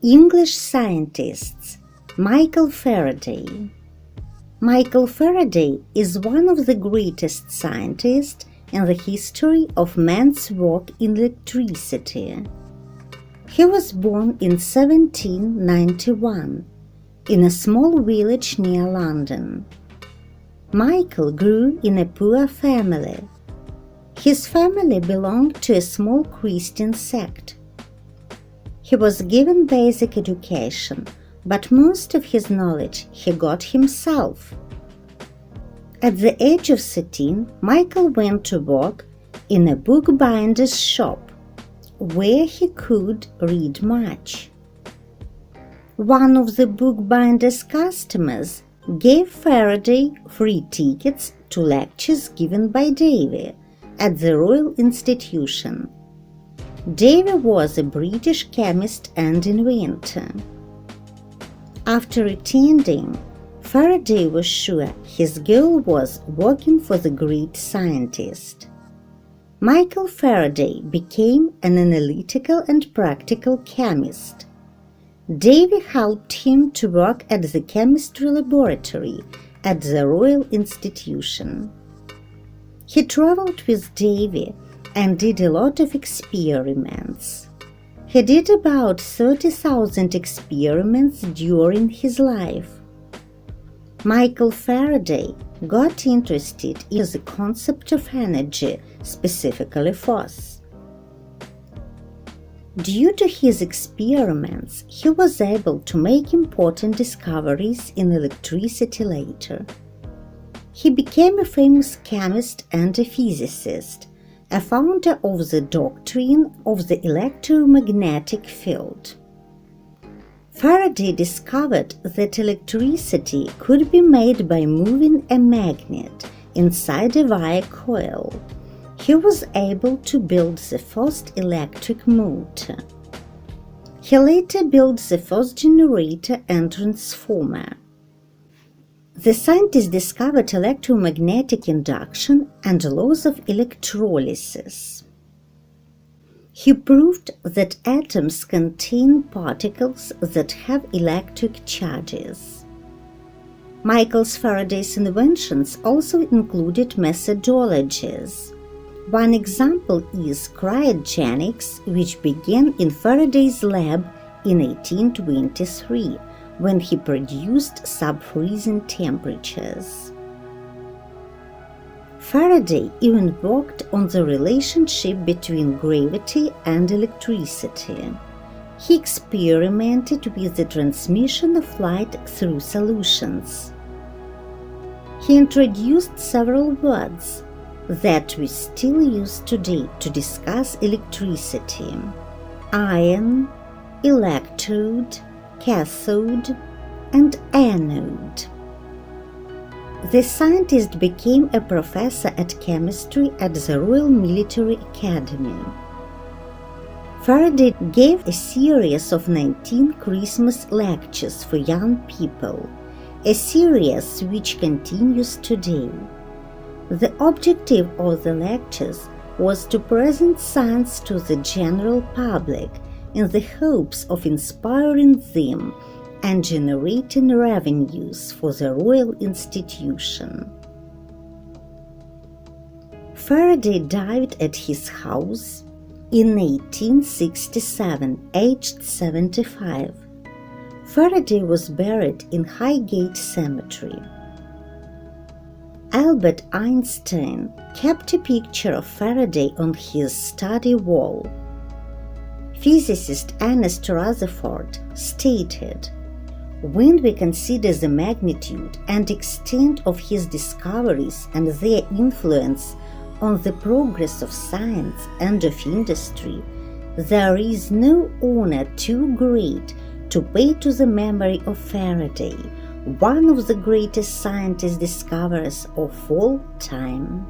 English scientists. Michael Faraday. Michael Faraday is one of the greatest scientists in the history of man's work in electricity. He was born in 1791 in a small village near London. Michael grew in a poor family. His family belonged to a small Christian sect. He was given basic education, but most of his knowledge he got himself. At the age of 13, Michael went to work in a bookbinder's shop, where he could read much. One of the bookbinder's customers gave Faraday free tickets to lectures given by Davy at the Royal Institution. Davy was a British chemist and inventor. After attending, Faraday was sure his goal was working for the great scientist. Michael Faraday became an analytical and practical chemist. Davy helped him to work at the chemistry laboratory at the Royal Institution. He traveled with Davy and did a lot of experiments. He did about 30,000 experiments during his life. Michael Faraday got interested in the concept of energy, specifically force. Due to his experiments, he was able to make important discoveries in electricity later. He became a famous chemist and a physicist, a founder of the doctrine of the electromagnetic field. Faraday discovered that electricity could be made by moving a magnet inside a wire coil. He was able to build the first electric motor. He later built the first generator and transformer. The scientist discovered electromagnetic induction and laws of electrolysis. He proved that atoms contain particles that have electric charges. Michael Faraday's inventions also included methodologies. One example is cryogenics, which began in Faraday's lab in 1823, when he produced sub-freezing temperatures. Faraday even worked on the relationship between gravity and electricity. He experimented with the transmission of light through solutions. He introduced several words that we still use today to discuss electricity: ion, electrode, cathode, and anode. The scientist became a professor at chemistry at the Royal Military Academy. Faraday gave a series of 19 Christmas lectures for young people, a series which continues today. The objective of the lectures was to present science to the general public in the hopes of inspiring them and generating revenues for the Royal Institution. Faraday died at his house in 1867, aged 75. Faraday was buried in Highgate Cemetery. Albert Einstein kept a picture of Faraday on his study wall. Physicist Ernest Rutherford stated, "When we consider the magnitude and extent of his discoveries and their influence on the progress of science and of industry, there is no honor too great to pay to the memory of Faraday, one of the greatest scientist discoverers of all time."